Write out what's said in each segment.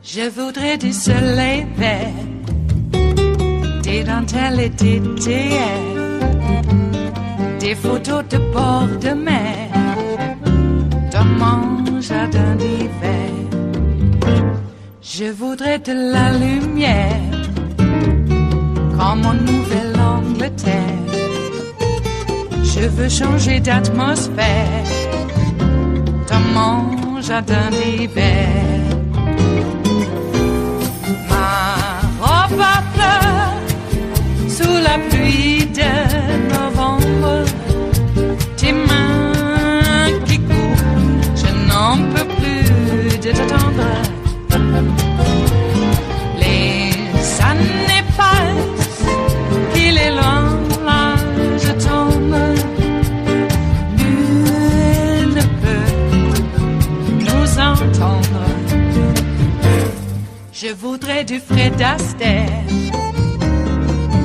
Je voudrais du soleil vert, des dentelles et des théières, des photos de bord de mer, dans mon jardin d'hiver. Je voudrais de la lumière, comme en Nouvelle-Angleterre. Je veux changer d'atmosphère, dans mon jardin d'hiver. À fleurs sous la pluie de novembre, tes mains qui courent, je n'en peux plus de t'attendre. Les années passent, qu'il est loin, là je tombe. Nul ne peut nous entendre. Je voudrais du Fred Astaire,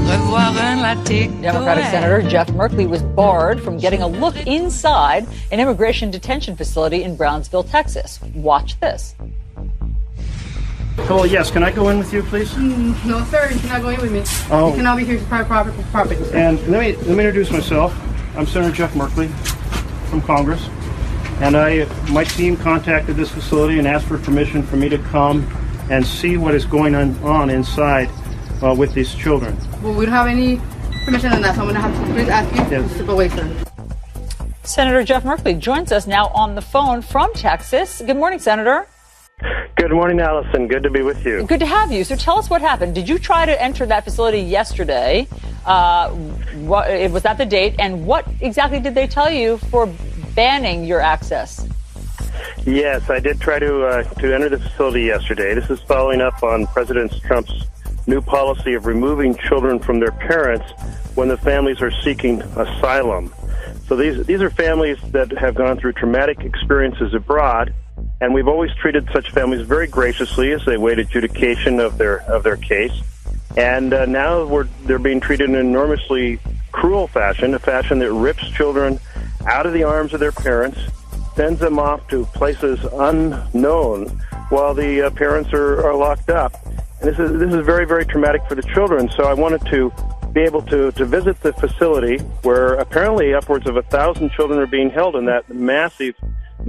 revoir un latte. Democratic Senator Jeff Merkley was barred from getting a look inside an immigration detention facility in Brownsville, Texas. Watch this. Hello, yes, can I go in with you, please? No, sir, you cannot go in with me. Oh. You cannot be here for private property. And let me introduce myself. I'm Senator Jeff Merkley from Congress, and my team contacted this facility and asked for permission for me to come and see what is going on inside with these children. Well, we don't have any permission on that, so I'm going to have to please ask you to step away, sir. Senator Jeff Merkley joins us now on the phone from Texas. Good morning, Senator. Good morning, Allison. Good to be with you. Good to have you. So tell us what happened. Did you try to enter that facility yesterday? Was that the date? And what exactly did they tell you for banning your access? Yes, I did try to enter the facility yesterday. This is following up on President Trump's new policy of removing children from their parents when the families are seeking asylum. So these are families that have gone through traumatic experiences abroad, and we've always treated such families very graciously as they wait adjudication of their case. And now they're being treated in an enormously cruel fashion, a fashion that rips children out of the arms of their parents, sends them off to places unknown while the parents are locked up. And this is very, very traumatic for the children. So I wanted to be able to visit the facility where apparently upwards of 1,000 children are being held in that massive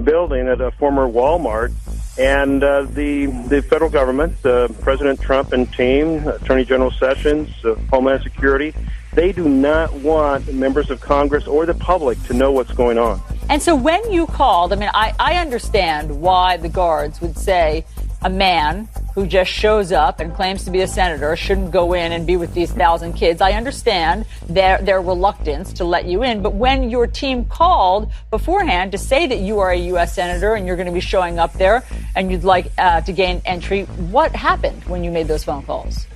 building at a former Walmart. And the federal government, President Trump and team, Attorney General Sessions, Homeland Security, they do not want members of Congress or the public to know what's going on. And so when you called, I mean, I understand why the guards would say a man who just shows up and claims to be a senator shouldn't go in and be with these 1,000 kids. I understand their reluctance to let you in. But when your team called beforehand to say that you are a U.S. senator and you're going to be showing up there and you'd like to gain entry, what happened when you made those phone calls?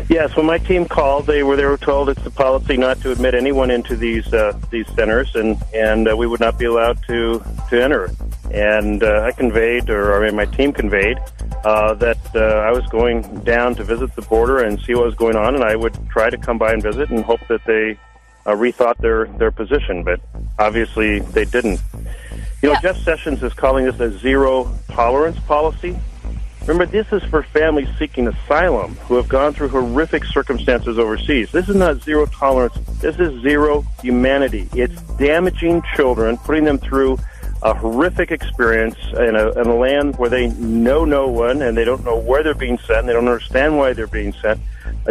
Yes, when my team called, they were told it's the policy not to admit anyone into these centers, and we would not be allowed to enter. And my team conveyed that I was going down to visit the border and see what was going on, and I would try to come by and visit and hope that they rethought their position, but obviously they didn't. Jeff Sessions is calling this a zero-tolerance policy. Remember, this is for families seeking asylum who have gone through horrific circumstances overseas. This is not zero tolerance. This is zero humanity. It's damaging children, putting them through a horrific experience in a land where they know no one and they don't know where they're being sent. And they don't understand why they're being sent,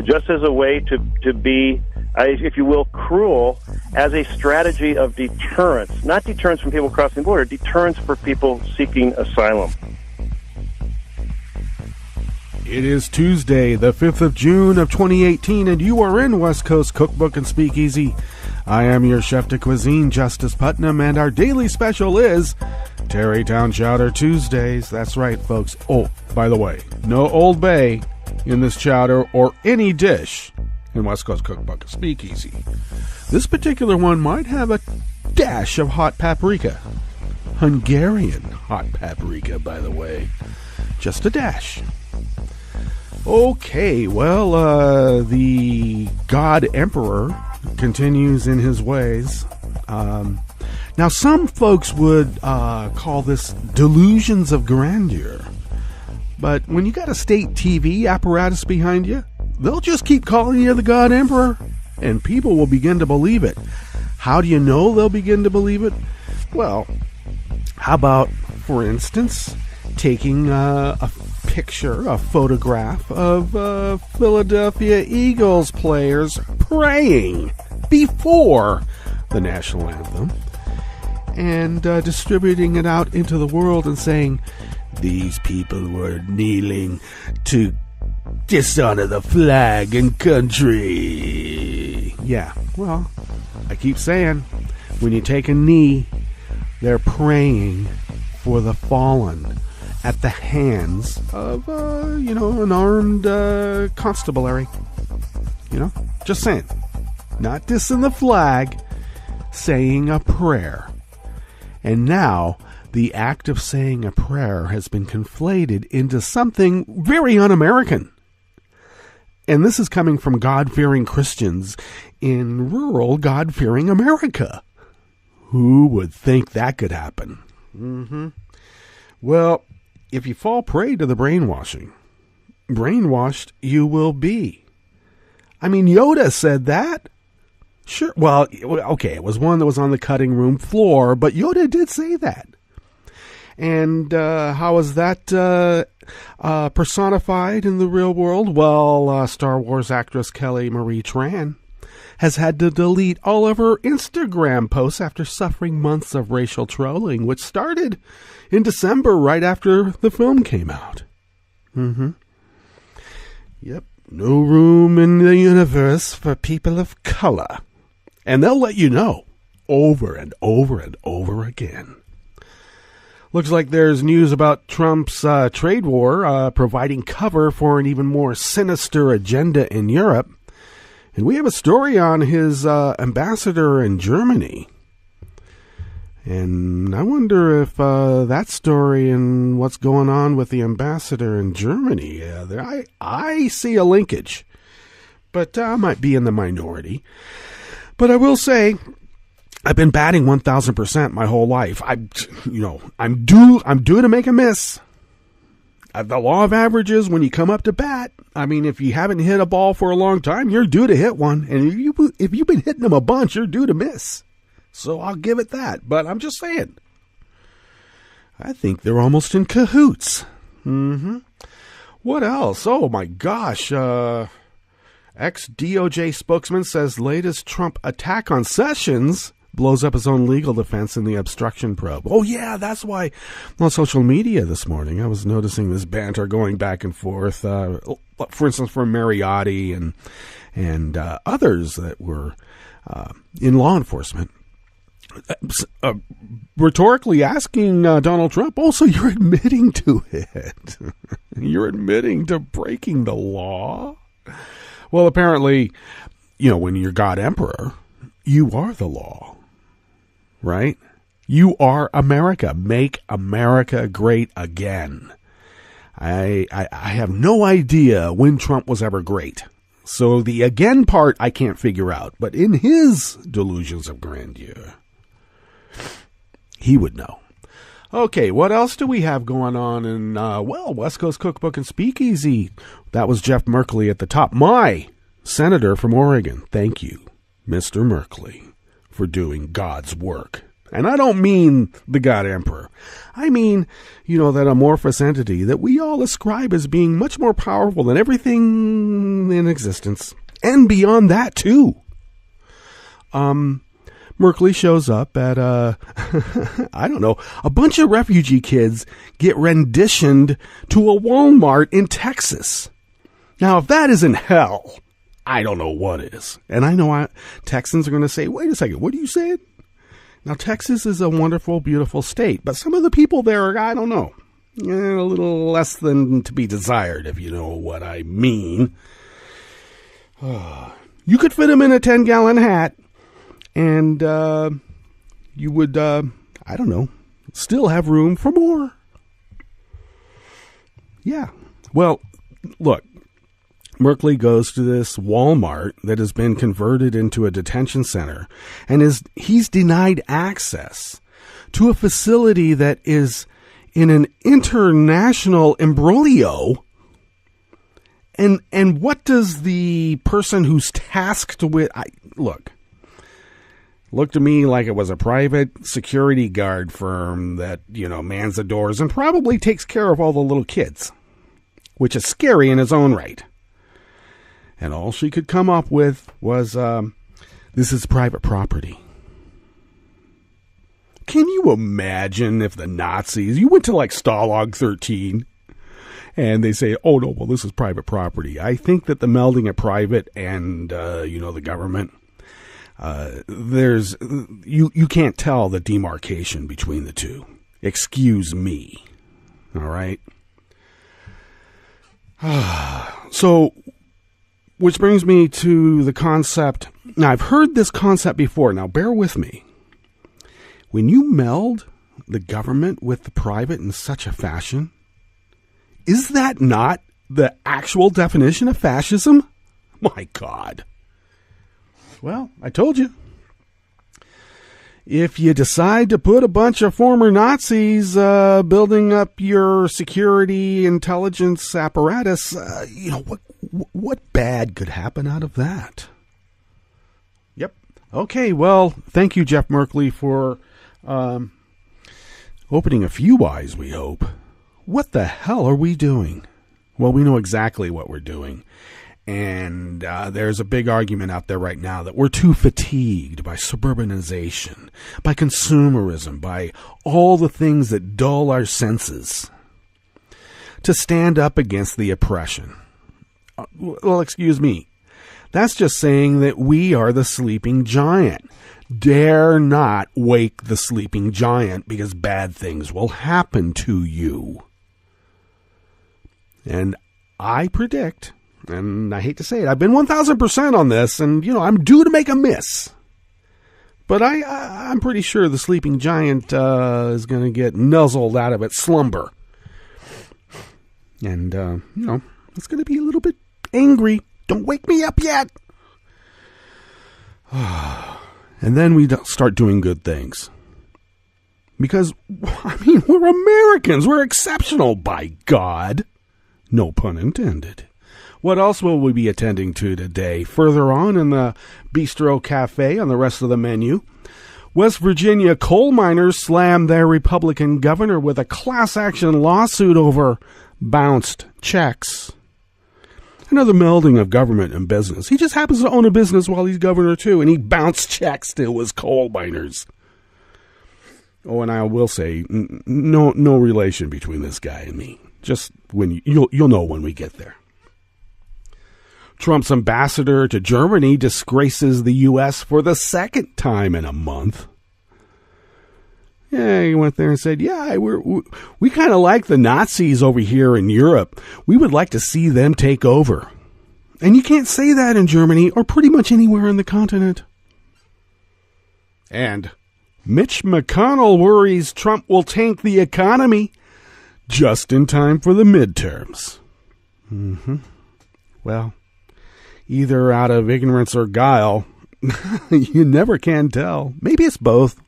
just as a way to be, if you will, cruel as a strategy of deterrence. Not deterrence from people crossing the border, deterrence for people seeking asylum. It is Tuesday, the 5th of June of 2018, and you are in West Coast Cookbook and Speakeasy. I am your chef de cuisine, Justice Putnam, and our daily special is Tarrytown Chowder Tuesdays. That's right, folks. Oh, by the way, no Old Bay in this chowder or any dish in West Coast Cookbook Speakeasy. This particular one might have a dash of hot paprika. Hungarian hot paprika, by the way. Just a dash. Okay, well, the God Emperor continues in his ways. Now, some folks would call this delusions of grandeur. But when you got a state TV apparatus behind you, they'll just keep calling you the God Emperor, and people will begin to believe it. How do you know they'll begin to believe it? Well, how about, for instance, taking a picture, a photograph of Philadelphia Eagles players praying before the national anthem and distributing it out into the world and saying, these people were kneeling to dishonor the flag and country. Yeah, well, I keep saying, when you take a knee, they're praying for the fallen at the hands of, an armed constabulary. Just saying. Not dissing the flag, saying a prayer. And now, the act of saying a prayer has been conflated into something very un-American. And this is coming from God-fearing Christians in rural God-fearing America. Who would think that could happen? Well, if you fall prey to the brainwashing, brainwashed you will be. I mean, Yoda said that. Sure, well, okay, it was one that was on the cutting room floor, but Yoda did say that. And how is that personified in the real world? Well, Star Wars actress Kelly Marie Tran has had to delete all of her Instagram posts after suffering months of racial trolling, which started in December right after the film came out. Yep, no room in the universe for people of color. And they'll let you know over and over and over again. Looks like there's news about Trump's trade war providing cover for an even more sinister agenda in Europe. And we have a story on his ambassador in Germany. And I wonder if that story and what's going on with the ambassador in Germany, I see a linkage. But I might be in the minority. But I will say, I've been batting 1,000% my whole life. I'm due to make a miss. The law of averages, when you come up to bat, I mean, if you haven't hit a ball for a long time, you're due to hit one. And if you've been hitting them a bunch, you're due to miss. So I'll give it that. But I'm just saying, I think they're almost in cahoots. What else? Oh, my gosh. Ex-DOJ spokesman says latest Trump attack on Sessions blows up his own legal defense in the obstruction probe. Oh, yeah, that's why on social media this morning I was noticing this banter going back and forth. For instance, from Mariotti and others that were in law enforcement. Rhetorically asking Donald Trump, so you're admitting to it. You're admitting to breaking the law? Well, apparently, when you're God Emperor, you are the law, right? You are America. Make America great again. I have no idea when Trump was ever great. So the again part I can't figure out. But in his delusions of grandeur, he would know. Okay, what else do we have going on in, West Coast Cookbook and Speakeasy? That was Jeff Merkley at the top. My senator from Oregon. Thank you, Mr. Merkley, for doing God's work. And I don't mean the God Emperor. I mean, that amorphous entity that we all ascribe as being much more powerful than everything in existence. And beyond that, too. Merkley shows up at, I don't know, a bunch of refugee kids get renditioned to a Walmart in Texas. Now, if that isn't hell, I don't know what is. And I know Texans are going to say, wait a second, what are you saying? Now, Texas is a wonderful, beautiful state, but some of the people there are, I don't know, a little less than to be desired, if you know what I mean. You could fit them in a 10-gallon hat, and you would, I don't know, still have room for more. Yeah. Well, look, Merkley goes to this Walmart that has been converted into a detention center, and he's denied access to a facility that is in an international imbroglio. And what does the person who's tasked with... Looked to me like it was a private security guard firm that, mans the doors and probably takes care of all the little kids, which is scary in its own right. And all she could come up with was, this is private property. Can you imagine if the Nazis... You went to Stalag 13... and they say, oh, no, well, this is private property. I think that the melding of private and, the government, you can't tell the demarcation between the two. Excuse me. All right? So, which brings me to the concept. Now, I've heard this concept before. Now, bear with me. When you meld the government with the private in such a fashion, is that not the actual definition of fascism? My God. Well, I told you. If you decide to put a bunch of former Nazis building up your security intelligence apparatus, what bad could happen out of that? Yep. Okay, well, thank you, Jeff Merkley, for opening a few eyes, we hope. What the hell are we doing? Well, we know exactly what we're doing. And there's a big argument out there right now that we're too fatigued by suburbanization, by consumerism, by all the things that dull our senses to stand up against the oppression. Well, excuse me. That's just saying that we are the sleeping giant. Dare not wake the sleeping giant, because bad things will happen to you. And I predict, and I hate to say it, I've been 1,000% on this, and, I'm due to make a miss. But I'm pretty sure the sleeping giant is going to get nuzzled out of its slumber. And, it's going to be a little bit angry. Don't wake me up yet. And then we start doing good things. Because, we're Americans. We're exceptional, by God. No pun intended. What else will we be attending to today? Further on in the Bistro Cafe on the rest of the menu, West Virginia coal miners slammed their Republican governor with a class action lawsuit over bounced checks. Another melding of government and business. He just happens to own a business while he's governor too, and he bounced checks to his coal miners. Oh, and I will say, no relation between this guy and me. Just when you'll know when we get there. Trump's ambassador to Germany disgraces the U.S. for the second time in a month. Yeah, he went there and said, yeah, we kind of like the Nazis over here in Europe. We would like to see them take over. And you can't say that in Germany or pretty much anywhere on the continent. And Mitch McConnell worries Trump will tank the economy just in time for the midterms. Well, either out of ignorance or guile, you never can tell. Maybe it's both.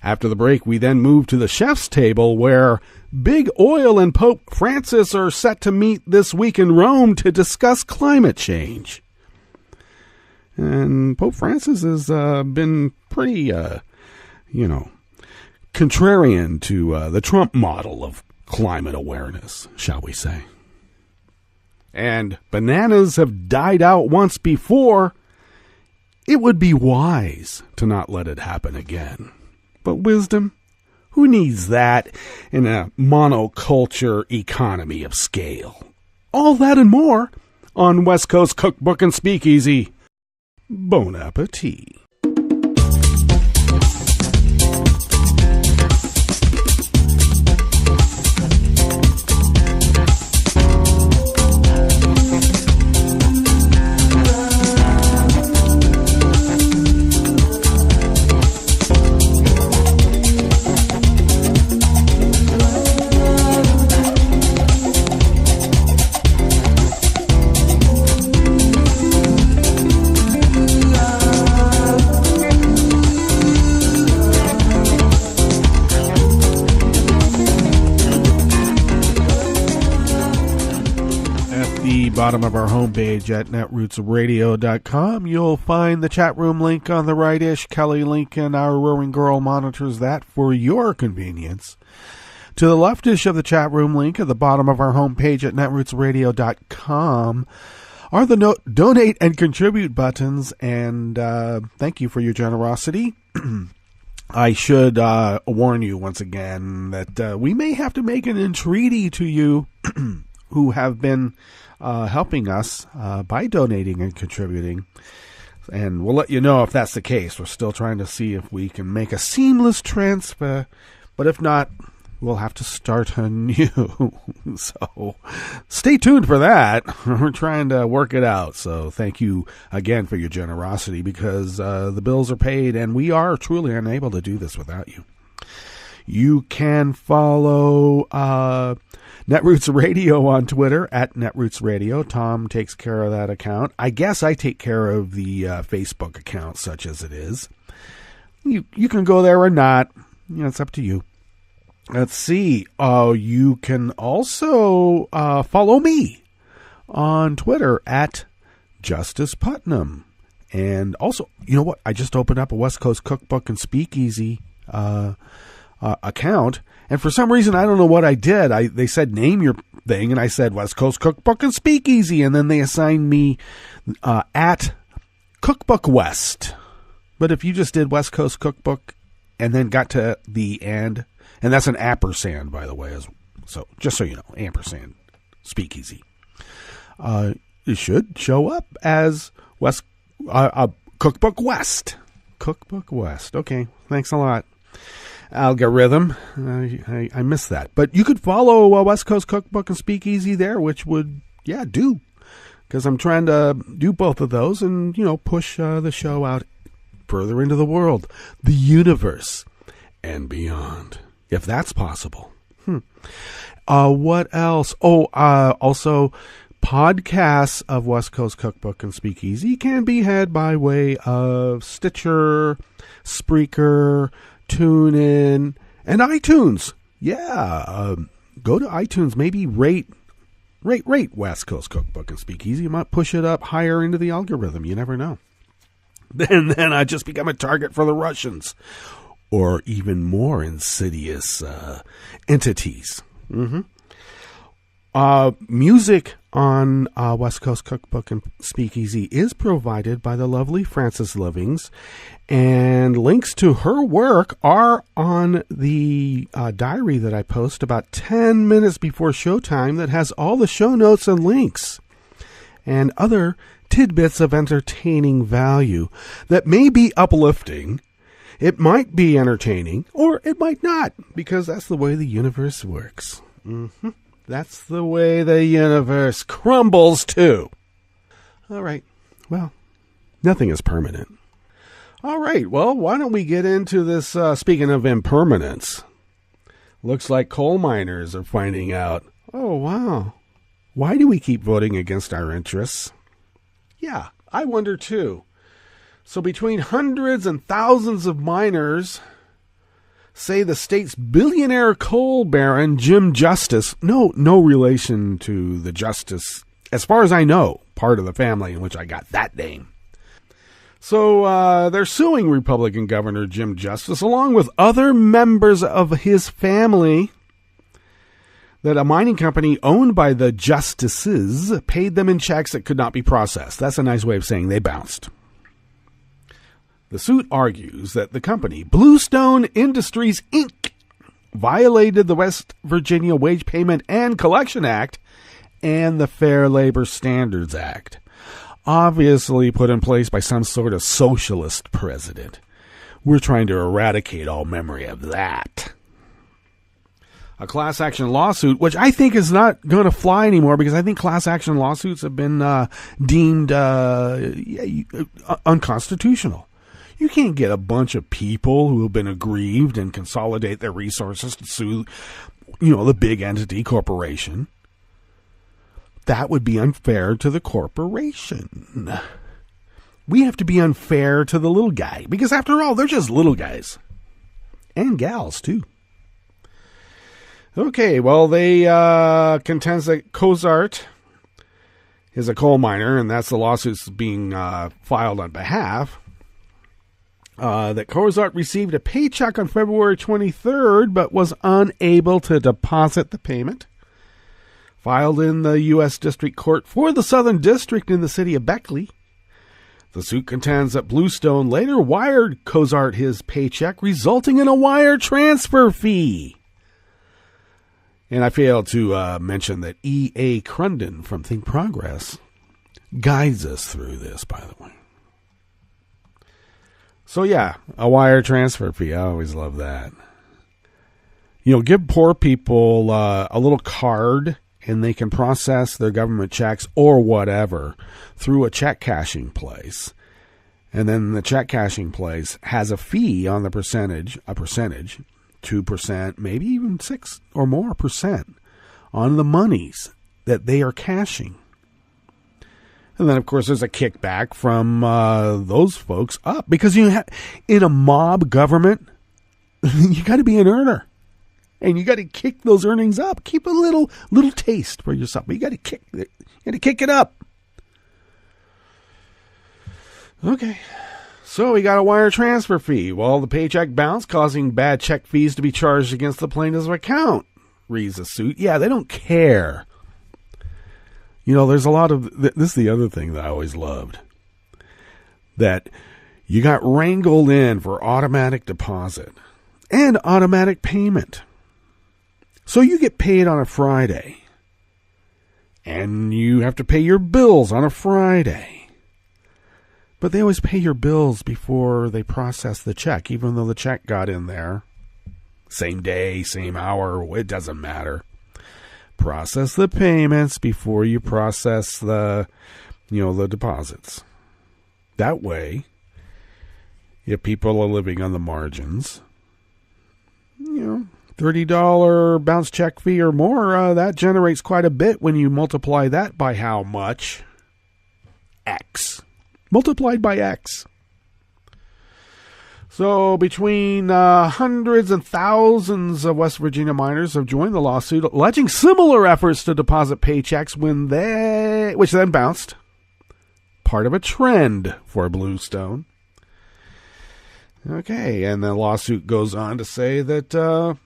After the break, we then move to the chef's table, where Big Oil and Pope Francis are set to meet this week in Rome to discuss climate change. And Pope Francis has been pretty, contrarian to the Trump model of climate awareness, shall we say. And bananas have died out once before. It would be wise to not let it happen again. But wisdom, who needs that in a monoculture economy of scale? All that and more on West Coast Cookbook and Speakeasy. Bon appetit. bottom of our homepage at netrootsradio.com. You'll find the chat room link on the right-ish. Kelly Lincoln, our roaring girl, monitors that for your convenience. To the leftish of the chat room link at the bottom of our homepage at netrootsradio.com are the donate and contribute buttons, and thank you for your generosity. I should warn you once again that we may have to make an entreaty to you who have been helping us by donating and contributing. And we'll let you know if that's the case. We're still trying to see if we can make a seamless transfer. But if not, we'll have to start anew. So stay tuned for that. We're trying to work it out. So thank you again for your generosity, because the bills are paid and we are truly unable to do this without you. You can follow Netroots Radio on Twitter at Netroots Radio. Tom takes care of that account. I guess I take care of the Facebook account, such as it is. You can go there or not. It's up to you. Let's see. You can also follow me on Twitter at Justice Putnam. And also, you know what? I just opened up a West Coast Cookbook and Speakeasy account. And for some reason, I don't know what I did. They said, name your thing. And I said, West Coast Cookbook and Speakeasy. And then they assigned me at Cookbook West. But if you just did West Coast Cookbook and then got to the and that's an ampersand, by the way. So just so you know, ampersand Speakeasy. It should show up as Cookbook West. Cookbook West. Okay, thanks a lot. Algorithm. I missed that. But you could follow West Coast Cookbook and Speakeasy there, which would, do. Because I'm trying to do both of those and, push the show out further into the world, the universe, and beyond, if that's possible. What else? Also, podcasts of West Coast Cookbook and Speakeasy can be had by way of Stitcher, Spreaker, TuneIn, and iTunes. Go to iTunes, maybe rate West Coast Cookbook and Speakeasy. You might push it up higher into the algorithm. You never know. Then I just become a target for the Russians or even more insidious entities. Music on West Coast Cookbook and Speakeasy is provided by the lovely Frances Livings, and links to her work are on the diary that I post about 10 minutes before showtime that has all the show notes and links and other tidbits of entertaining value that may be uplifting. It might be entertaining, or it might not, because that's the way the universe works. That's the way the universe crumbles, too. All right. Well, nothing is permanent. All right. Well, why don't we get into this, speaking of impermanence. Looks like coal miners are finding out. Oh, wow. Why do we keep voting against our interests? Yeah, I wonder, too. So between hundreds and thousands of miners, say the state's billionaire coal baron, Jim Justice, no relation to the Justice, as far as I know, part of the family in which I got that name. So they're suing Republican Governor Jim Justice, along with other members of his family, that a mining company owned by the Justices paid them in checks that could not be processed. That's a nice way of saying they bounced. The suit argues that the company, Bluestone Industries, Inc., violated the West Virginia Wage Payment and Collection Act and the Fair Labor Standards Act, obviously put in place by some sort of socialist president. We're trying to eradicate all memory of that. A class action lawsuit, which I think is not going to fly anymore, because I think class action lawsuits have been deemed unconstitutional. You can't get a bunch of people who have been aggrieved and consolidate their resources to sue, the big entity corporation. That would be unfair to the corporation. We have to be unfair to the little guy, because after all, they're just little guys. And gals, too. Okay, well, they contends that Cozart, is a coal miner, and that's the lawsuit's being filed on behalf. That Cozart received a paycheck on February 23rd, but was unable to deposit the payment. Filed in the U.S. District Court for the Southern District in the city of Beckley. The suit contends that Bluestone later wired Cozart his paycheck, resulting in a wire transfer fee. And I failed to mention that E.A. Crunden from Think Progress guides us through this, by the way. So yeah, a wire transfer fee. I always love that. Give poor people a little card, and they can process their government checks or whatever through a check cashing place. And then the check cashing place has a fee on the percentage, 2%, maybe even 6 or more percent on the monies that they are cashing. And then, of course, there's a kickback from those folks up. Because in a mob government, you got to be an earner. And you got to kick those earnings up. Keep a little taste for yourself. But you got to kick it up. Okay. So we got a wire transfer fee. Well, the paycheck bounced, causing bad check fees to be charged against the plaintiff's account, reads the suit. Yeah, they don't care. There's a lot of... This is the other thing that I always loved. That you got wrangled in for automatic deposit and automatic payment. So you get paid on a Friday. And you have to pay your bills on a Friday. But they always pay your bills before they process the check, even though the check got in there. Same day, same hour, it doesn't matter. Process the payments before you process the deposits. That way, if people are living on the margins, $30 bounce check fee or more, that generates quite a bit when you multiply that by how much? X. Multiplied by X. So between hundreds and thousands of West Virginia miners have joined the lawsuit, alleging similar efforts to deposit paychecks which then bounced. Part of a trend for Bluestone. Okay, and the lawsuit goes on to say that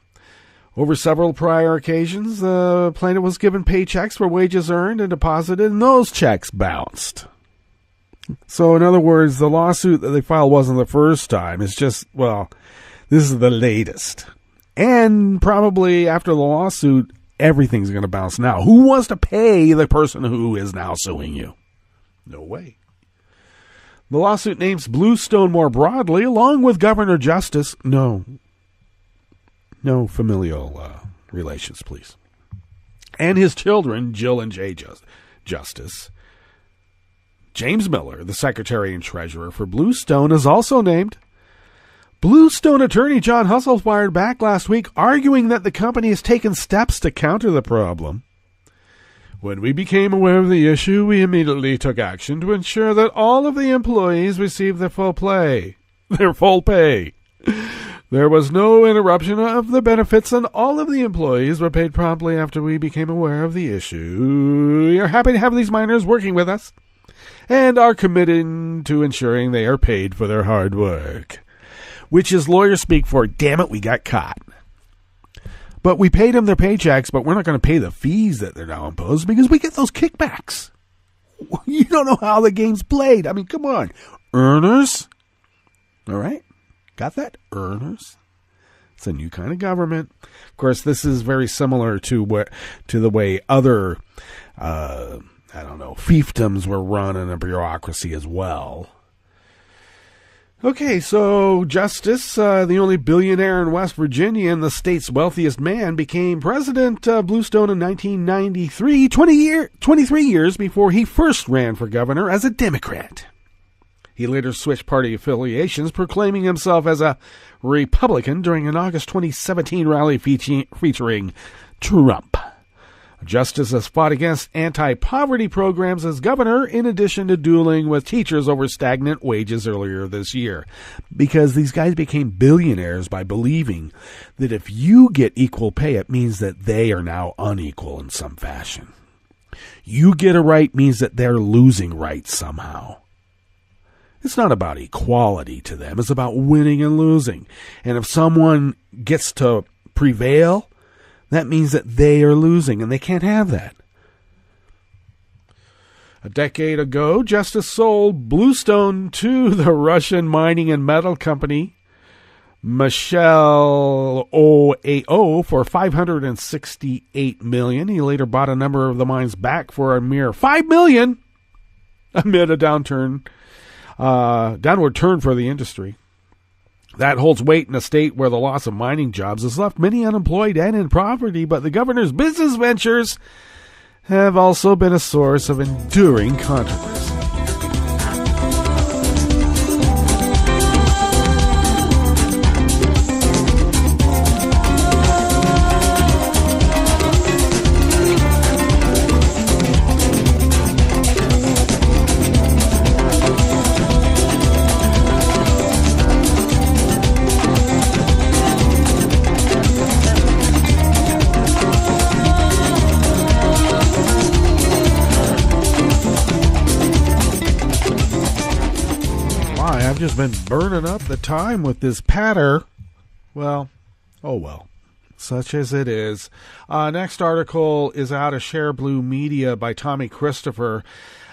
over several prior occasions, the plaintiff was given paychecks for wages earned and deposited, and those checks bounced. So, in other words, the lawsuit that they filed wasn't the first time. It's just, this is the latest. And probably after the lawsuit, everything's going to bounce now. Who wants to pay the person who is now suing you? No way. The lawsuit names Bluestone more broadly, along with Governor Justice. No familial relations, please. And his children, Jill and Jay Justice. James Miller, the Secretary and Treasurer for Bluestone, is also named. Bluestone attorney John Hustle fired back last week, arguing that the company has taken steps to counter the problem. When we became aware of the issue, we immediately took action to ensure that all of the employees received their full pay. There was no interruption of the benefits, and all of the employees were paid promptly after we became aware of the issue. We are happy to have these miners working with us, and are committed to ensuring they are paid for their hard work. Which is lawyer speak for, damn it, we got caught. But we paid them their paychecks, but we're not going to pay the fees that they're now imposed because we get those kickbacks. You don't know how the game's played. I mean, come on. Earners? All right? Got that? Earners? It's a new kind of government. Of course, this is very similar to the way other... fiefdoms were run in a bureaucracy as well. Okay, so Justice, the only billionaire in West Virginia and the state's wealthiest man, became President Bluestone in 1993, 23 years before he first ran for governor as a Democrat. He later switched party affiliations, proclaiming himself as a Republican during an August 2017 rally featuring Trump. Justice has fought against anti-poverty programs as governor, in addition to dueling with teachers over stagnant wages earlier this year. Because these guys became billionaires by believing that if you get equal pay, it means that they are now unequal in some fashion. You get a right means that they're losing rights somehow. It's not about equality to them. It's about winning and losing. And if someone gets to prevail, that means that they are losing, and they can't have that. A decade ago, Justice sold Bluestone to the Russian mining and metal company Michel OAO for $568 million. He later bought a number of the mines back for a mere $5 million amid a downward turn for the industry. That holds weight in a state where the loss of mining jobs has left many unemployed and in poverty, but the governor's business ventures have also been a source of enduring controversy. Just been burning up the time with this patter. Well, oh well, such as it is. Next article is out of Share Blue Media by Tommy Christopher.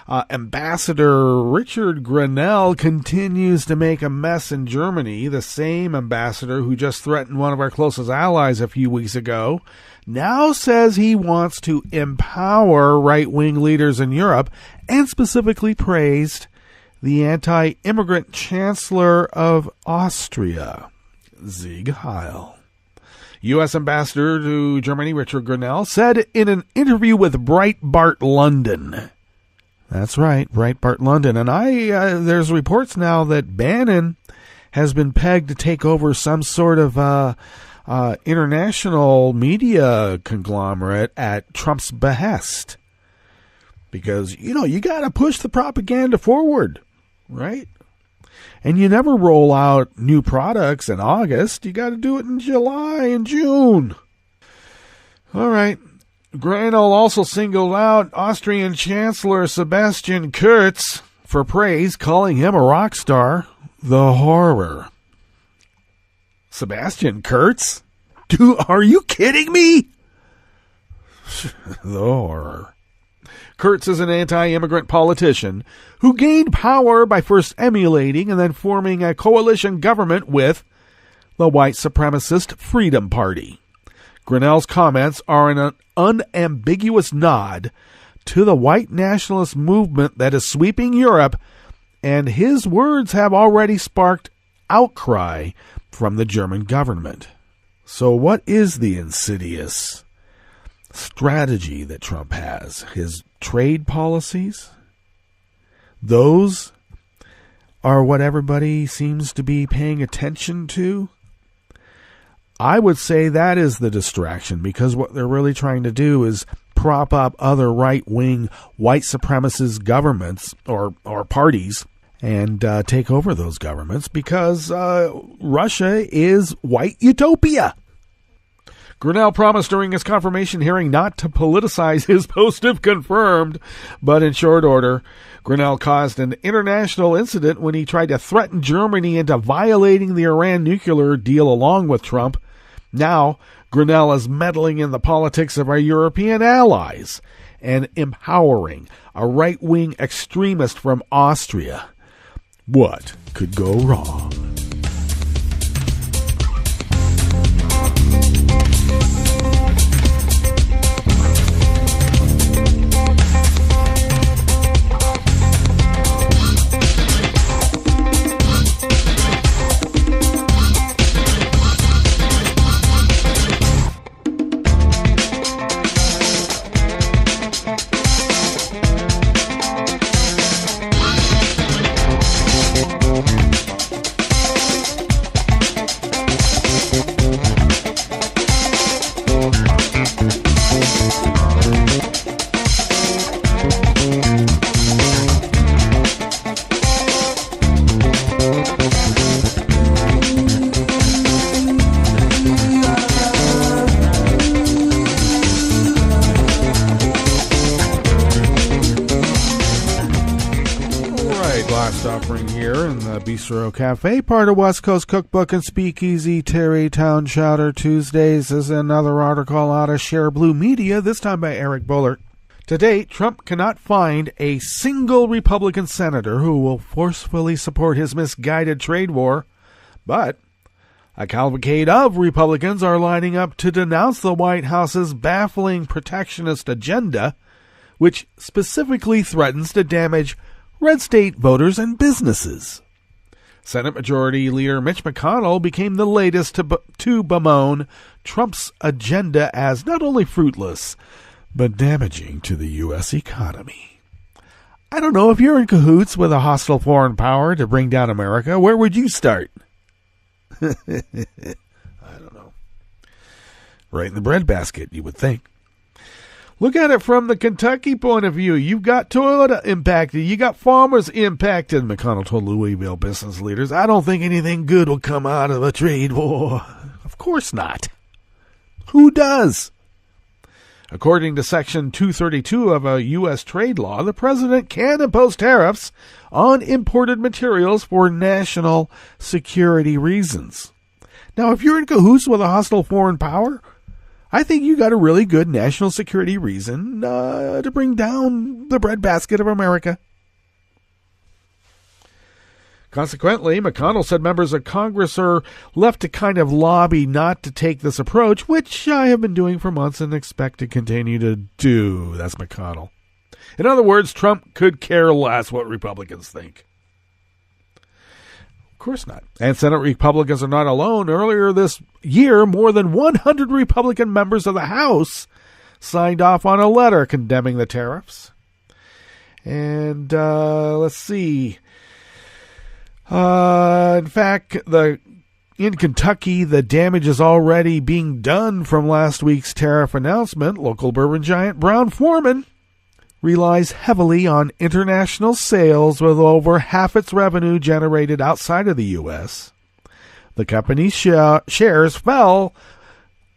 Ambassador Richard Grenell continues to make a mess in Germany. The same ambassador who just threatened one of our closest allies a few weeks ago now says he wants to empower right-wing leaders in Europe, and specifically praised the anti-immigrant Chancellor of Austria, Sieg Heil. U.S. Ambassador to Germany Richard Grenell said in an interview with Breitbart London. That's right, Breitbart London. And there's reports now that Bannon has been pegged to take over some sort of international media conglomerate at Trump's behest. Because, you got to push the propaganda forward. Right? And you never roll out new products in August. You got to do it in July and June. All right. Grenell also singled out Austrian Chancellor Sebastian Kurz for praise, calling him a rock star. The horror. Sebastian Kurz? Are you kidding me? The horror. Kurz is an anti-immigrant politician who gained power by first emulating and then forming a coalition government with the white supremacist Freedom Party. Grenell's comments are an unambiguous nod to the white nationalist movement that is sweeping Europe, and his words have already sparked outcry from the German government. So what is the insidious strategy that Trump has? His trade policies? Those are what everybody seems to be paying attention to. I would say that is the distraction, because what they're really trying to do is prop up other right-wing white supremacist governments or parties and take over those governments, because Russia is white utopia. Grenell promised during his confirmation hearing not to politicize his post if confirmed, but in short order, Grenell caused an international incident when he tried to threaten Germany into violating the Iran nuclear deal along with Trump. Now, Grenell is meddling in the politics of our European allies and empowering a right-wing extremist from Austria. What could go wrong? breakfast offering here in the Bistro Cafe, part of West Coast Cookbook and Speakeasy. Tarrytown Chowder Tuesdays is another article out of Share Blue Media, this time by Eric Bullard. To date, Trump cannot find a single Republican senator who will forcefully support his misguided trade war, but a cavalcade of Republicans are lining up to denounce the White House's baffling protectionist agenda, which specifically threatens to damage red state voters and businesses. Senate Majority Leader Mitch McConnell became the latest to bemoan Trump's agenda as not only fruitless, but damaging to the U.S. economy. I don't know, if you're in cahoots with a hostile foreign power to bring down America, where would you start? I don't know. Right in the breadbasket, you would think. Look at it from the Kentucky point of view. You've got Toyota impacted. You got farmers impacted, McConnell told Louisville business leaders. I don't think anything good will come out of a trade war. Of course not. Who does? According to Section 232 of a U.S. trade law, the president can impose tariffs on imported materials for national security reasons. Now, if you're in cahoots with a hostile foreign power, I think you got a really good national security reason to bring down the breadbasket of America. Consequently, McConnell said members of Congress are left to kind of lobby not to take this approach, which I have been doing for months and expect to continue to do. That's McConnell. In other words, Trump could care less what Republicans think. Of course not. And Senate Republicans are not alone. Earlier this year, more than 100 Republican members of the House signed off on a letter condemning the tariffs. And let's see. In fact, in Kentucky, the damage is already being done from last week's tariff announcement. Local bourbon giant Brown-Forman relies heavily on international sales, with over half its revenue generated outside of the U.S. The company's shares fell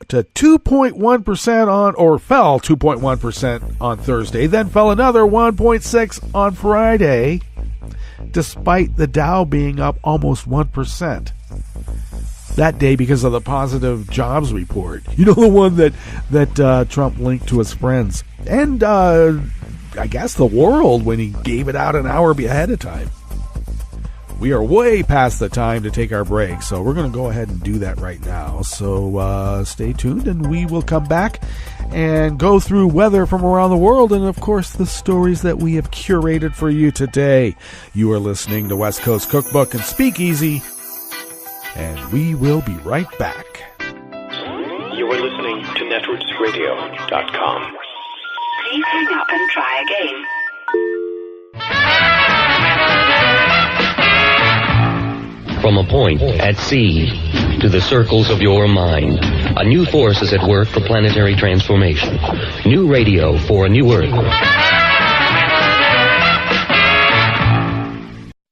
to 2.1% on Thursday, then fell another 1.6% on Friday, despite the Dow being up almost 1% that day because of the positive jobs report. You know, the one that Trump linked to his friends. And I guess the world when he gave it out an hour ahead of time. We are way past the time to take our break, so we're going to go ahead and do that right now. So stay tuned, and we will come back and go through weather from around the world and, of course, the stories that we have curated for you today. You are listening to West Coast Cookbook and Speakeasy, and we will be right back. You are listening to netrootsradio.com. Please hang up and try again. From a point at sea to the circles of your mind, a new force is at work for planetary transformation. New radio for a new Earth.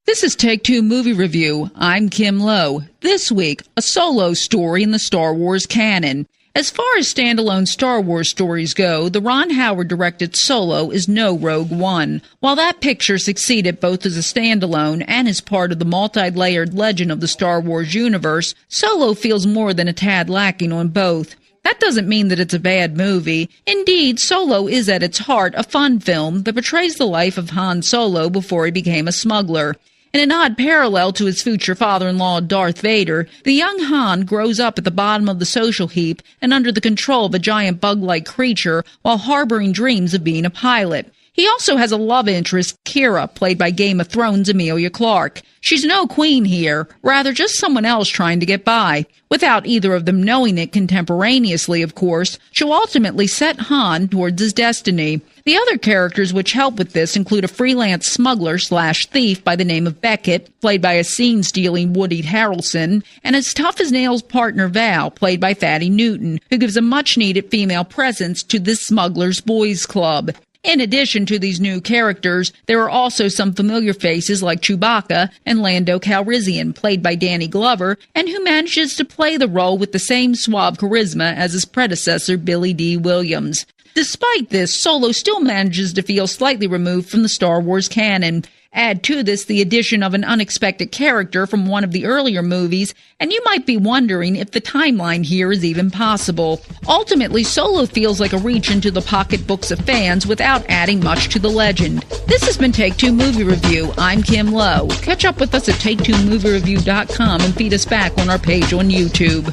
This is Take Two Movie Review. I'm Kim Lowe. This week, a Solo story in the Star Wars canon. As far as standalone Star Wars stories go, the Ron Howard-directed Solo is no Rogue One. While that picture succeeded both as a standalone and as part of the multi-layered legend of the Star Wars universe, Solo feels more than a tad lacking on both. That doesn't mean that it's a bad movie. Indeed, Solo is at its heart a fun film that portrays the life of Han Solo before he became a smuggler. In an odd parallel to his future father-in-law, Darth Vader, the young Han grows up at the bottom of the social heap and under the control of a giant bug-like creature while harboring dreams of being a pilot. He also has a love interest, Kira, played by Game of Thrones' Emilia Clarke. She's no queen here, rather just someone else trying to get by. Without either of them knowing it contemporaneously, of course, she'll ultimately set Han towards his destiny. The other characters which help with this include a freelance smuggler/thief by the name of Beckett, played by a scene-stealing Woody Harrelson, and his tough-as-nails partner Val, played by Fatty Newton, who gives a much-needed female presence to this smuggler's boys' club. In addition to these new characters, there are also some familiar faces like Chewbacca and Lando Calrissian, played by Danny Glover, and who manages to play the role with the same suave charisma as his predecessor, Billy D. Williams. Despite this, Solo still manages to feel slightly removed from the Star Wars canon. Add to this the addition of an unexpected character from one of the earlier movies, and you might be wondering if the timeline here is even possible. Ultimately, Solo feels like a reach into the pocketbooks of fans without adding much to the legend. This has been Take Two Movie Review. I'm Kim Lowe. Catch up with us at TakeTwoMovieReview.com and feed us back on our page on YouTube.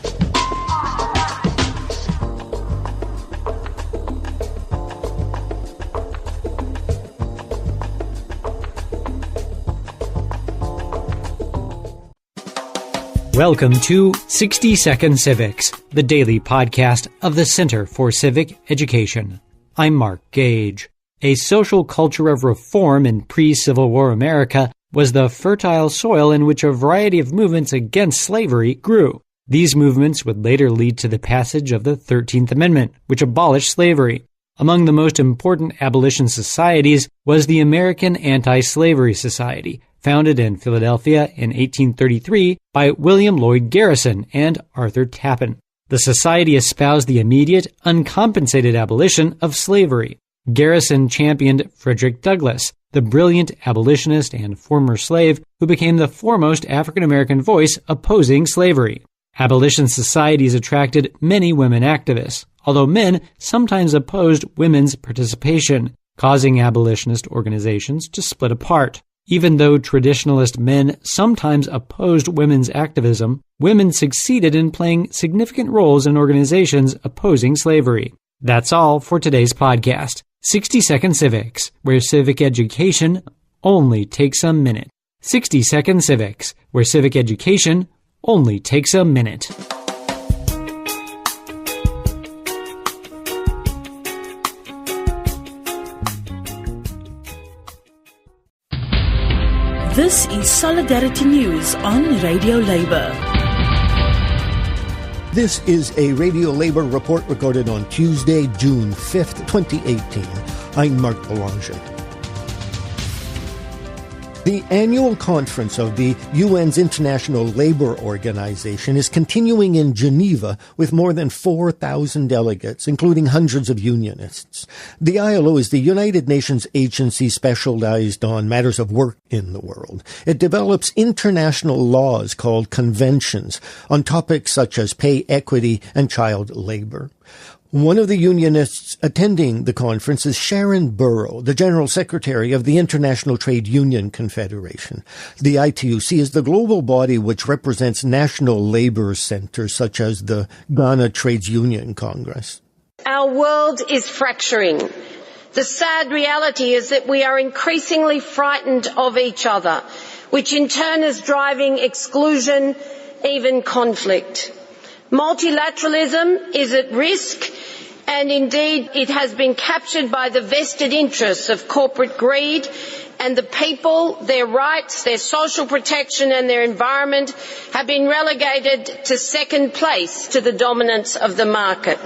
Welcome to 60-Second Civics, the daily podcast of the Center for Civic Education. I'm Mark Gage. A social culture of reform in pre-Civil War America was the fertile soil in which a variety of movements against slavery grew. These movements would later lead to the passage of the 13th Amendment, which abolished slavery. Among the most important abolition societies was the American Anti-Slavery Society, founded in Philadelphia in 1833 by William Lloyd Garrison and Arthur Tappan. The society espoused the immediate, uncompensated abolition of slavery. Garrison championed Frederick Douglass, the brilliant abolitionist and former slave who became the foremost African-American voice opposing slavery. Abolition societies attracted many women activists, although men sometimes opposed women's participation, causing abolitionist organizations to split apart. Even though traditionalist men sometimes opposed women's activism, women succeeded in playing significant roles in organizations opposing slavery. That's all for today's podcast, 60-Second Civics, where civic education only takes a minute. 60-Second Civics, where civic education only takes a minute. This is Solidarity News on Radio Labour. This is a Radio Labour report recorded on Tuesday, June 5th, 2018. I'm Mark Belanger. The annual conference of the UN's International Labour Organization is continuing in Geneva with more than 4,000 delegates, including hundreds of unionists. The ILO is the United Nations agency specialized on matters of work in the world. It develops international laws called conventions on topics such as pay equity and child labor. One of the unionists attending the conference is Sharon Burrow, the General Secretary of the International Trade Union Confederation. The ITUC is the global body which represents national labor centers such as the Ghana Trades Union Congress. Our world is fracturing. The sad reality is that we are increasingly frightened of each other, which in turn is driving exclusion, even conflict. Multilateralism is at risk, and indeed it has been captured by the vested interests of corporate greed, and the people, their rights, their social protection and their environment have been relegated to second place to the dominance of the market.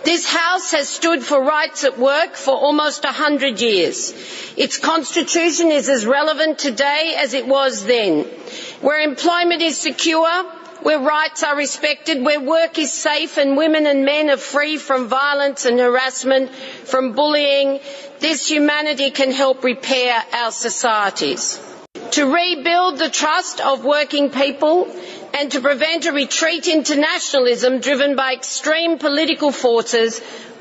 This House has stood for rights at work for almost 100 years. Its constitution is as relevant today as it was then. Where employment is secure, where rights are respected, where work is safe and women and men are free from violence and harassment, from bullying, this humanity can help repair our societies. To rebuild the trust of working people and to prevent a retreat into nationalism driven by extreme political forces,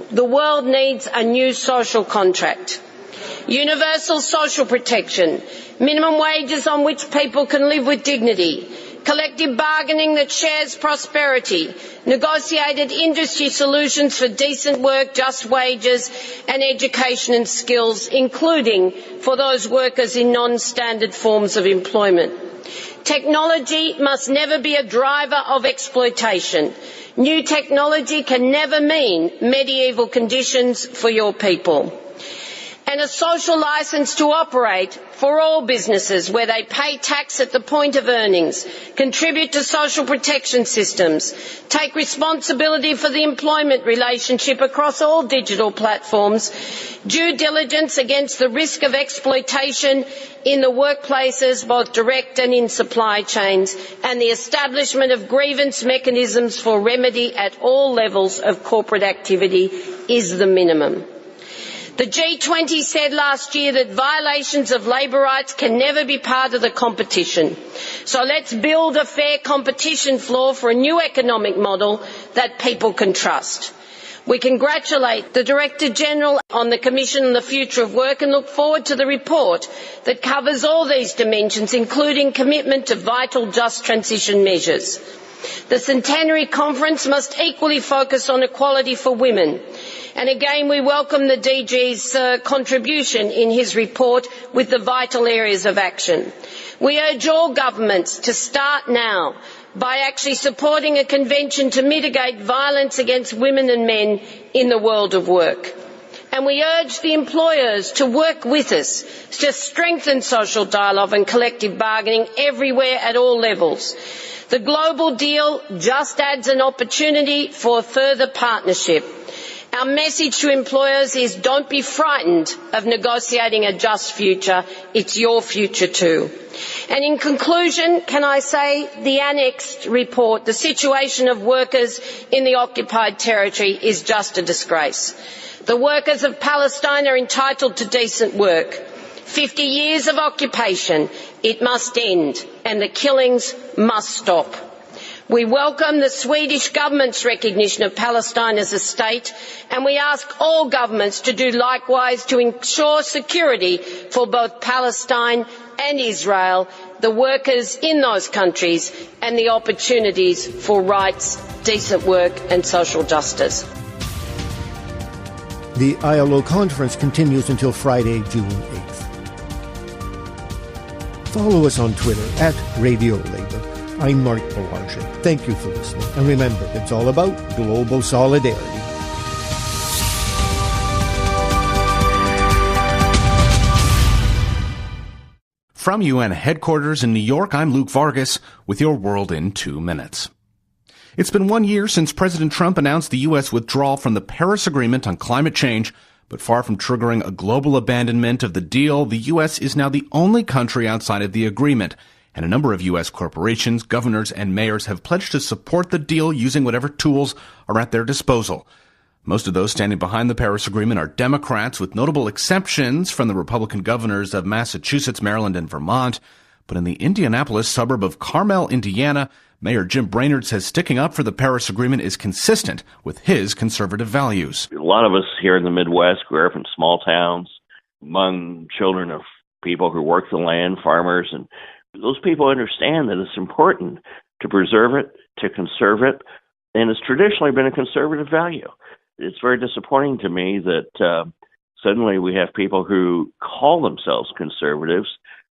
the world needs a new social contract. Universal social protection, minimum wages on which people can live with dignity, collective bargaining that shares prosperity, negotiated industry solutions for decent work, just wages, and education and skills, including for those workers in non-standard forms of employment. Technology must never be a driver of exploitation. New technology can never mean medieval conditions for your people. And a social licence to operate for all businesses where they pay tax at the point of earnings, contribute to social protection systems, take responsibility for the employment relationship across all digital platforms, due diligence against the risk of exploitation in the workplaces, both direct and in supply chains, and the establishment of grievance mechanisms for remedy at all levels of corporate activity is the minimum. The G20 said last year that violations of labour rights can never be part of the competition. So let's build a fair competition floor for a new economic model that people can trust. We congratulate the Director-General on the Commission on the Future of Work and look forward to the report that covers all these dimensions, including commitment to vital just transition measures. The Centenary Conference must equally focus on equality for women. And again, we welcome the DG's contribution in his report with the vital areas of action. We urge all governments to start now by actually supporting a convention to mitigate violence against women and men in the world of work. And we urge the employers to work with us to strengthen social dialogue and collective bargaining everywhere at all levels. The global deal just adds an opportunity for further partnership. Our message to employers is don't be frightened of negotiating a just future. It's your future too. And in conclusion, can I say the annexed report, the situation of workers in the occupied territory, is just a disgrace. The workers of Palestine are entitled to decent work. 50 years of occupation, it must end, and the killings must stop. We welcome the Swedish government's recognition of Palestine as a state, and we ask all governments to do likewise to ensure security for both Palestine and Israel, the workers in those countries, and the opportunities for rights, decent work and social justice. The ILO conference continues until Friday, June 8th. Follow us on Twitter at Radio Labour. I'm Mark Boulanger. Thank you for listening. And remember, it's all about global solidarity. From UN headquarters in New York, I'm Luke Vargas with your World in 2 minutes. It's been 1 year since President Trump announced the U.S. withdrawal from the Paris Agreement on climate change, but far from triggering a global abandonment of the deal, the U.S. is now the only country outside of the agreement. And a number of U.S. corporations, governors, and mayors have pledged to support the deal using whatever tools are at their disposal. Most of those standing behind the Paris Agreement are Democrats, with notable exceptions from the Republican governors of Massachusetts, Maryland, and Vermont. But in the Indianapolis suburb of Carmel, Indiana, Mayor Jim Brainerd says sticking up for the Paris Agreement is consistent with his conservative values. A lot of us here in the Midwest grew up in small towns among children of people who work the land, farmers, and those people understand that it's important to preserve it, to conserve it, and it's traditionally been a conservative value. It's very disappointing to me that suddenly we have people who call themselves conservatives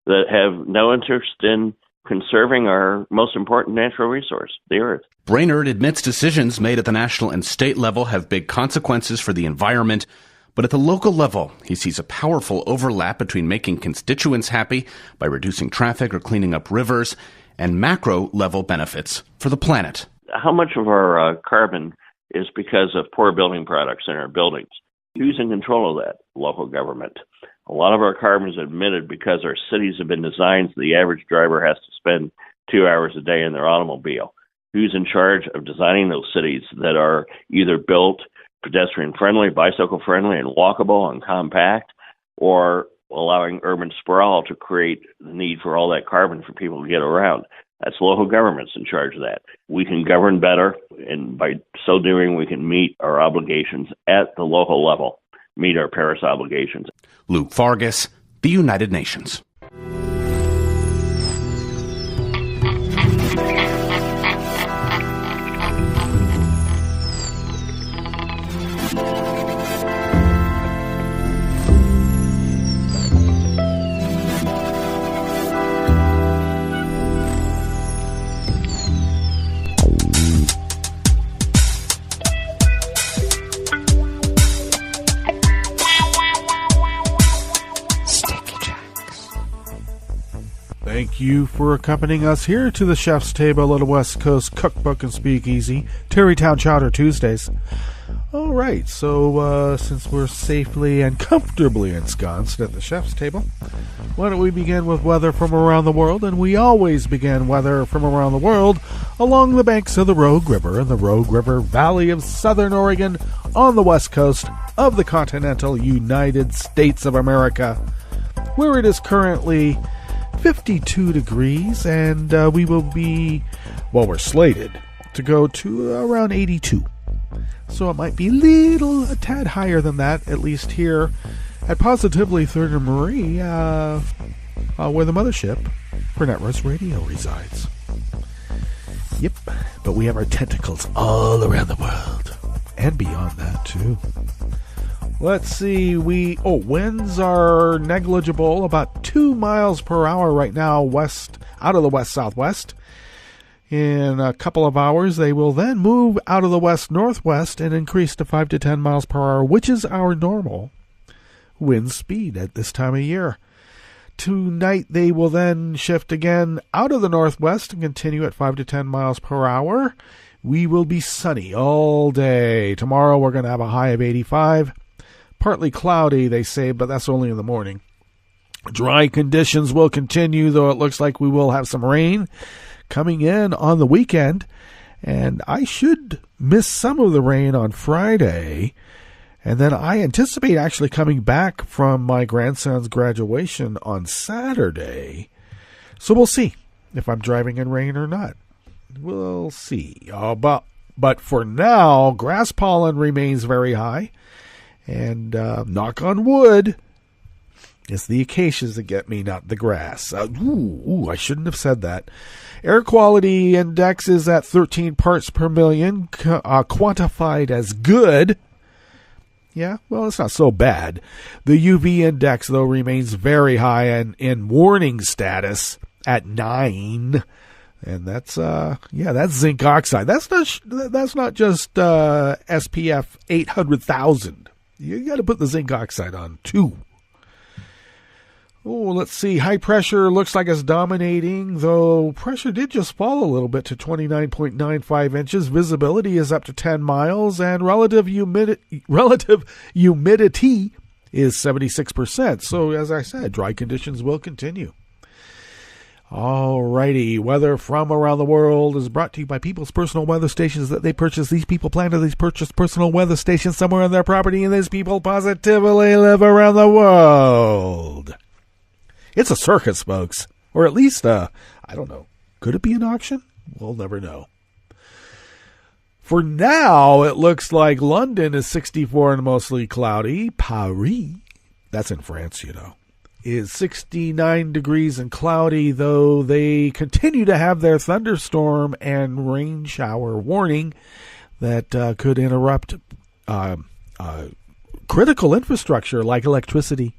that have no interest in conserving our most important natural resource, the earth. Brainerd admits decisions made at the national and state level have big consequences for the environment. But at the local level, he sees a powerful overlap between making constituents happy by reducing traffic or cleaning up rivers and macro-level benefits for the planet. How much of our carbon is because of poor building products in our buildings? Who's in control of that? Local government. A lot of our carbon is emitted because our cities have been designed so the average driver has to spend 2 hours a day in their automobile. Who's in charge of designing those cities that are either built pedestrian-friendly, bicycle-friendly, and walkable and compact, or allowing urban sprawl to create the need for all that carbon for people to get around? That's local governments in charge of that. We can govern better, and by so doing, we can meet our obligations at the local level, meet our Paris obligations. Luke Vargas, the United Nations. Thank you for accompanying us here to the Chef's Table at West Coast Cookbook and Speakeasy, Tarrytown Chowder Tuesdays. All right, so since we're safely and comfortably ensconced at the chef's table, why don't we begin with weather from around the world? And we always begin weather from around the world along the banks of the Rogue River in the Rogue River Valley of Southern Oregon on the west coast of the continental United States of America, where it is currently 52 degrees, and we will be, well, we're slated to go to around 82. So it might be a tad higher than that, at least here at Positively 3rd and Marie, where the mothership for Netroots Radio resides. Yep, but we have our tentacles all around the world, and beyond that, too. Let's see, winds are negligible, about 2 miles per hour right now, out of the west-southwest. In a couple of hours, they will then move out of the west-northwest and increase to 5 to 10 miles per hour, which is our normal wind speed at this time of year. Tonight, they will then shift again out of the northwest and continue at 5 to 10 miles per hour. We will be sunny all day. Tomorrow, we're going to have a high of 85. Partly cloudy, they say, but that's only in the morning. Dry conditions will continue, though it looks like we will have some rain coming in on the weekend, and I should miss some of the rain on Friday, and then I anticipate actually coming back from my grandson's graduation on Saturday, so we'll see if I'm driving in rain or not. We'll see. But for now, grass pollen remains very high, and knock on wood, it's the acacias that get me, not the grass. I shouldn't have said that. Air quality index is at 13 parts per million, quantified as good. Yeah, well, it's not so bad. The UV index, though, remains very high and in warning status at 9. And that's that's zinc oxide. That's not just SPF 800,000. You got to put the zinc oxide on too. Oh, let's see. High pressure looks like it's dominating, though pressure did just fall a little bit to 29.95 inches. Visibility is up to 10 miles, and relative humidity is 76%. So, as I said, dry conditions will continue. All righty. Weather from around the world is brought to you by people's personal weather stations that they purchase. These people plan to purchase personal weather stations somewhere on their property, and these people positively live around the world. It's a circus, folks. Or at least, I don't know. Could it be an auction? We'll never know. For now, it looks like London is 64 and mostly cloudy. Paris, that's in France, is 69 degrees and cloudy, though they continue to have their thunderstorm and rain shower warning that could interrupt critical infrastructure like electricity.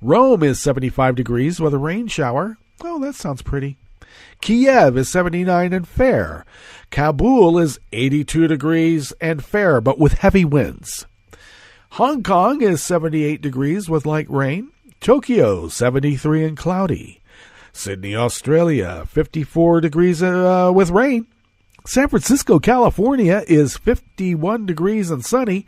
Rome is 75 degrees with a rain shower. Oh, that sounds pretty. Kiev is 79 and fair. Kabul is 82 degrees and fair, but with heavy winds. Hong Kong is 78 degrees with light rain. Tokyo, 73 and cloudy. Sydney, Australia, 54 degrees with rain. San Francisco, California is 51 degrees and sunny.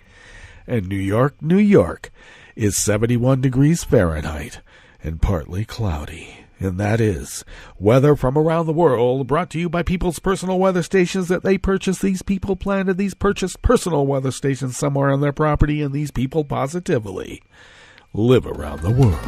And New York, New York is 71 degrees Fahrenheit and partly cloudy. And that is weather from around the world, brought to you by people's personal weather stations that they purchase. These people planted these purchased personal weather stations somewhere on their property, and these people positively live around the world.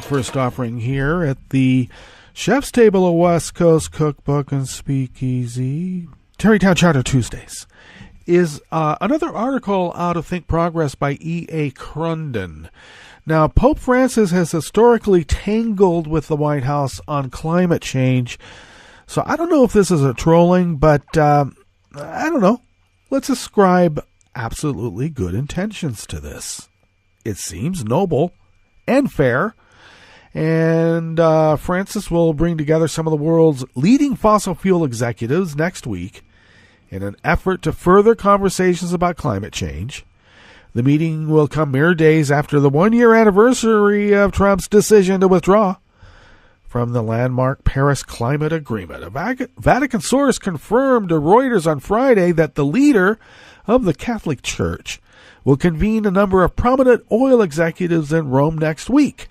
First offering here at the Chef's Table of West Coast Cookbook and Speakeasy, Tarrytown Chowder Tuesdays, is another article out of Think Progress by E.A. Crunden. Now, Pope Francis has historically tangled with the White House on climate change, so I don't know if this is a trolling, but I don't know. Let's ascribe absolutely good intentions to this. it seems, noble and fair. And Francis will bring together some of the world's leading fossil fuel executives next week in an effort to further conversations about climate change. The meeting will come mere days after the one-year anniversary of Trump's decision to withdraw from the landmark Paris Climate Agreement. A Vatican source confirmed to Reuters on Friday that the leader of the Catholic Church will convene a number of prominent oil executives in Rome next week.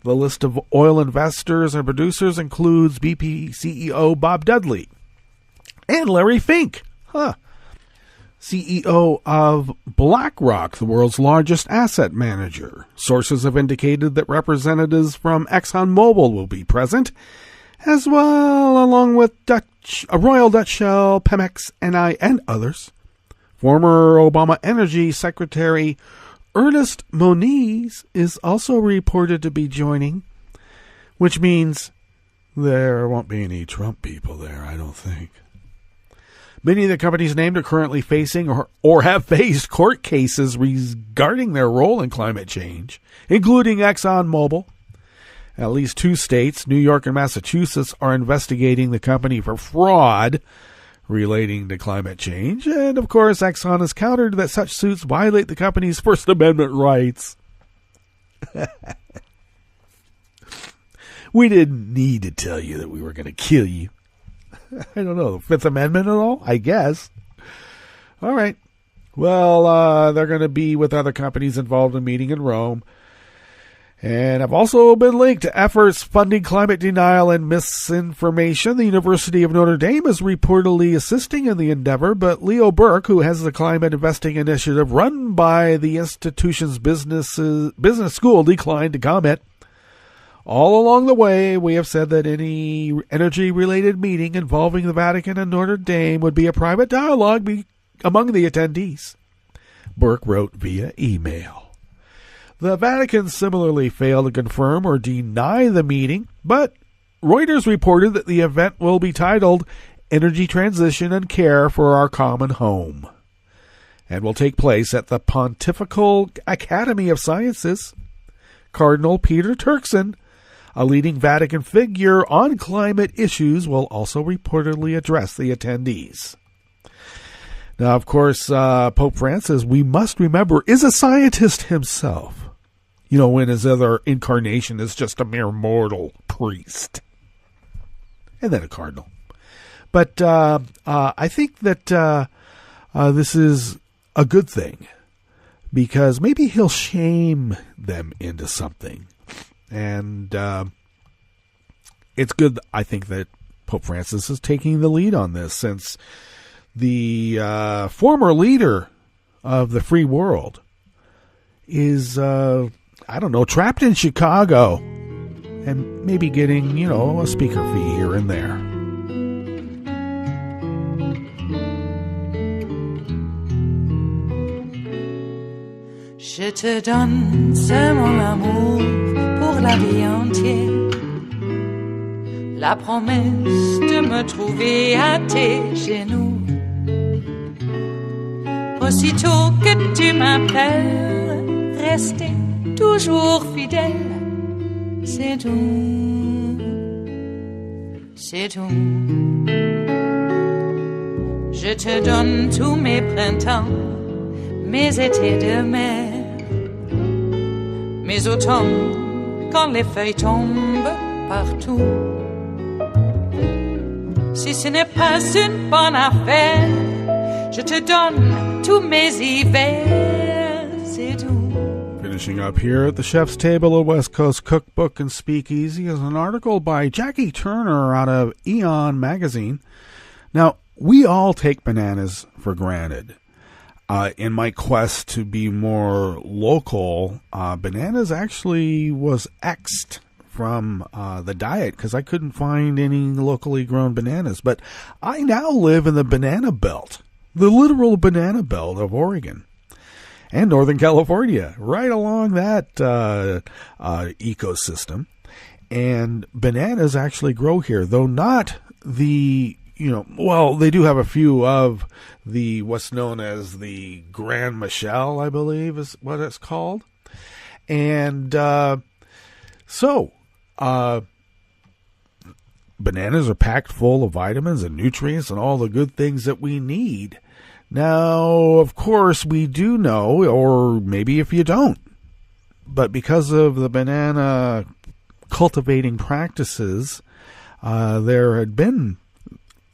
The list of oil investors and producers includes BP CEO Bob Dudley and Larry Fink, CEO of BlackRock, the world's largest asset manager. Sources have indicated that representatives from ExxonMobil will be present, as well along with Royal Dutch Shell, Pemex, Eni, and others. Former Obama Energy Secretary Ernest Moniz is also reported to be joining, which means there won't be any Trump people there, I don't think. Many of the companies named are currently facing or have faced court cases regarding their role in climate change, including ExxonMobil. At least 2 states, New York and Massachusetts, are investigating the company for fraud relating to climate change. And, of course, Exxon has countered that such suits violate the company's First Amendment rights. We didn't need to tell you that we were going to kill you. I don't know, the Fifth Amendment at all? I guess. All right. Well, they're going to be with other companies involved in a meeting in Rome. And I've also been linked to efforts funding climate denial and misinformation. The University of Notre Dame is reportedly assisting in the endeavor, but Leo Burke, who has the climate investing initiative run by the institution's business school, declined to comment. All along the way, we have said that any energy-related meeting involving the Vatican and Notre Dame would be a private dialogue among the attendees, Burke wrote via email. The Vatican similarly failed to confirm or deny the meeting, but Reuters reported that the event will be titled Energy Transition and Care for Our Common Home and will take place at the Pontifical Academy of Sciences. Cardinal Peter Turkson, a leading Vatican figure on climate issues, will also reportedly address the attendees. Now, of course, Pope Francis, we must remember, is a scientist himself. You know, in his other incarnation is just a mere mortal priest. And then a cardinal. But I think that this is a good thing, because maybe he'll shame them into something. And it's good, I think, that Pope Francis is taking the lead on this, since the former leader of the free world is, trapped in Chicago and maybe getting, a speaker fee here and there. Je te donne c'est mon amour pour la vie entière, la promesse de me trouver à tes genoux. Aussitôt que tu m'appelles, rester toujours fidèle, c'est tout, c'est tout. Je te donne tous mes printemps, mes étés de mer, mes automnes quand les feuilles tombent partout. Si ce n'est pas une bonne affaire, je te donne tous mes hivers, c'est tout. Finishing up here at the chef's table at West Coast Cookbook and Speakeasy is an article by Jackie Turner out of Eon magazine. Now, we all take bananas for granted. In my quest to be more local, bananas actually was X'd from the diet because I couldn't find any locally grown bananas. But I now live in the banana belt, the literal banana belt of Oregon and Northern California, right along that ecosystem. And bananas actually grow here, though not the... they do have a few of the what's known as the Grand Michel, I believe is what it's called. And bananas are packed full of vitamins and nutrients and all the good things that we need. Now, of course, we do know, or maybe if you don't, but because of the banana cultivating practices, there had been,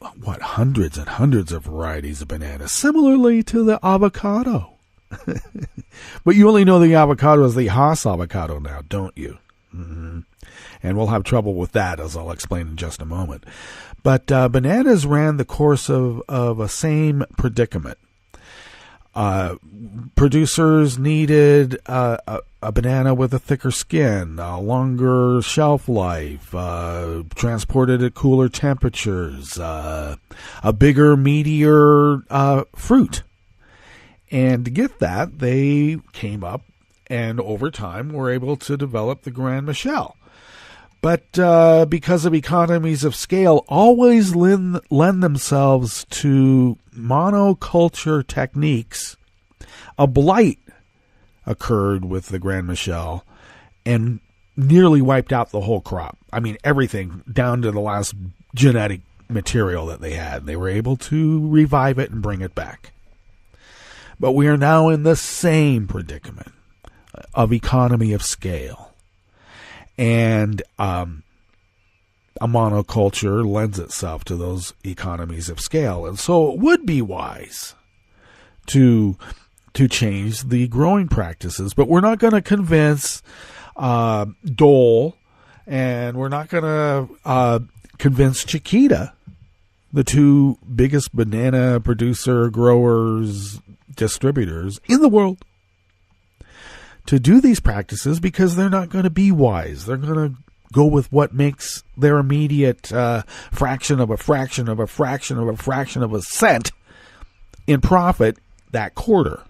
hundreds and hundreds of varieties of bananas, similarly to the avocado. But you only know the avocado as the Haas avocado now, don't you? Mm-hmm. And we'll have trouble with that, as I'll explain in just a moment. But bananas ran the course of a same predicament. Producers needed a banana with a thicker skin, a longer shelf life, transported at cooler temperatures, a bigger, meatier fruit. And to get that, they came up and over time were able to develop the Grand Michel. But because of economies of scale, always lend themselves to monoculture techniques, a blight occurred with the Grand Michel and nearly wiped out the whole crop. I mean, everything down to the last genetic material that they had. They were able to revive it and bring it back. But we are now in the same predicament of economy of scale. And a monoculture lends itself to those economies of scale. And so it would be wise to change the growing practices. But we're not going to convince Dole, and we're not going to convince Chiquita, the two biggest banana producer, growers, distributors in the world, to do these practices, because they're not going to be wise. They're going to go with what makes their immediate fraction of a fraction of a fraction of a fraction of a cent in profit that quarter.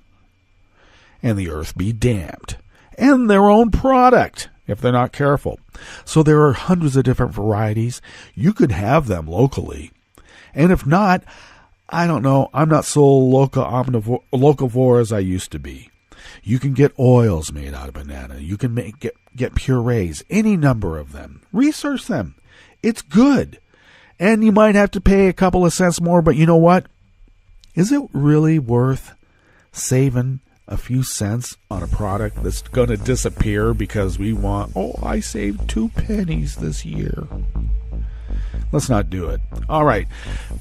And the earth be damned. And their own product, if they're not careful. So there are hundreds of different varieties. You could have them locally. And if not, I don't know, I'm not so locavore as I used to be. You can get oils made out of banana. You can get purees, any number of them. Research them. It's good. And you might have to pay a couple of cents more, but you know what? Is it really worth saving a few cents on a product that's going to disappear because we want, I saved 2 pennies this year? Let's not do it. All right.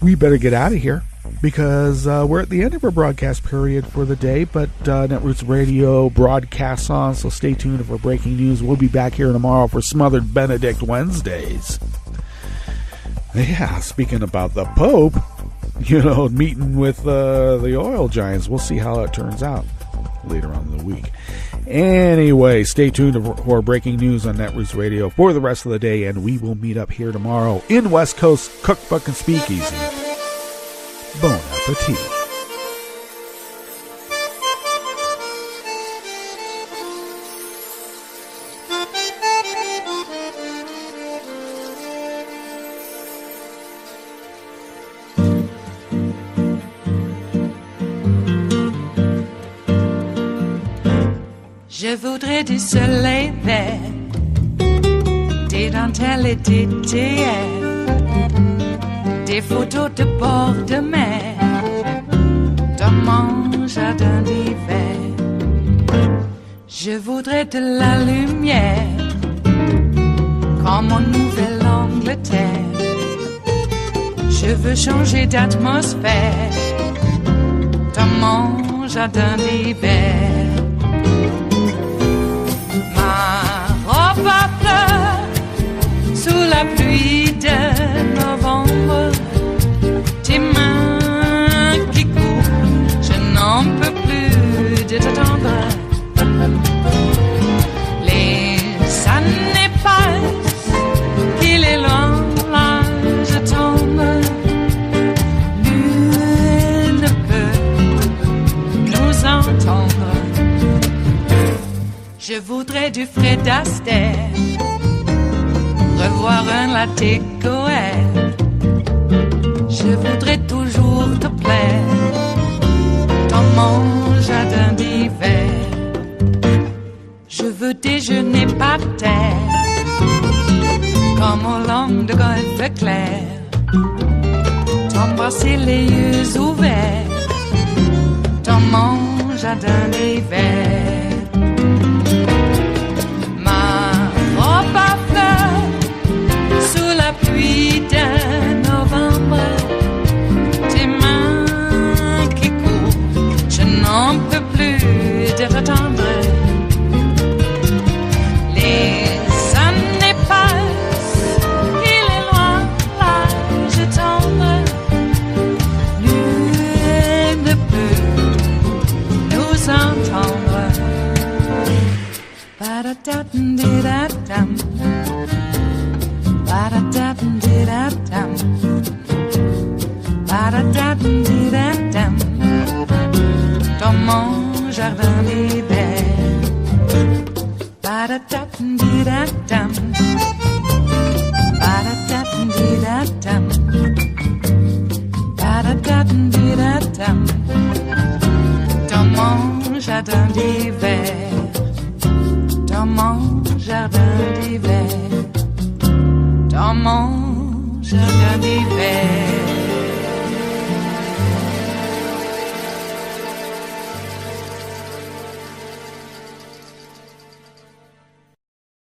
We better get out of here because we're at the end of our broadcast period for the day, but Netroots Radio broadcasts on, so stay tuned for breaking news. We'll be back here tomorrow for Smothered Benedict Wednesdays. Yeah, speaking about the Pope, meeting with the oil giants. We'll see how it turns out later on in the week. Anyway, stay tuned for breaking news on Netroots Radio for the rest of the day, and we will meet up here tomorrow in West Coast Cookbook and Speakeasy. Bon appetit. Je voudrais du soleil vert, des dentelles et des théières, des photos de bord de mer, dans mon jardin d'hiver. Je voudrais de la lumière, comme en Nouvelle-Angleterre. Je veux changer d'atmosphère, dans mon jardin d'hiver. À fleurs sous la pluie de novembre, tes mains qui courent, je n'en peux plus de t'attendre. Les années passent, qu'il est loin, là je tombe. Nul ne peut nous entendre. Je voudrais du Fred Astaire, revoir un latte Goël. Je voudrais toujours te plaire dans mon jardin d'hiver. Je veux veux déjeuner par terre, comme au long de golfe clair, t'embrasser les yeux ouverts dans mon jardin d'hiver. Ma robe à fleurs sous la pluie d'un novembre, tes mains qui courent, je n'en peux plus de t'attendre. Les années passent, il est loin l'âge tendre, nul ne peut nous entendre. Ba-da-da-dum-di-da-dum, ba-da-da-dum-di-da-dum, ba-da-da-dum-di-da-dum, dans mon jardin d'hiver. Ba-da-da-dum-di-da-dum, ba-da-da-dum-di-da-dum, ba-da-da-dum-di-da-dum, dans mon jardin d'hiver, dans mon jardin d'hiver, dans mon jardin d'hiver.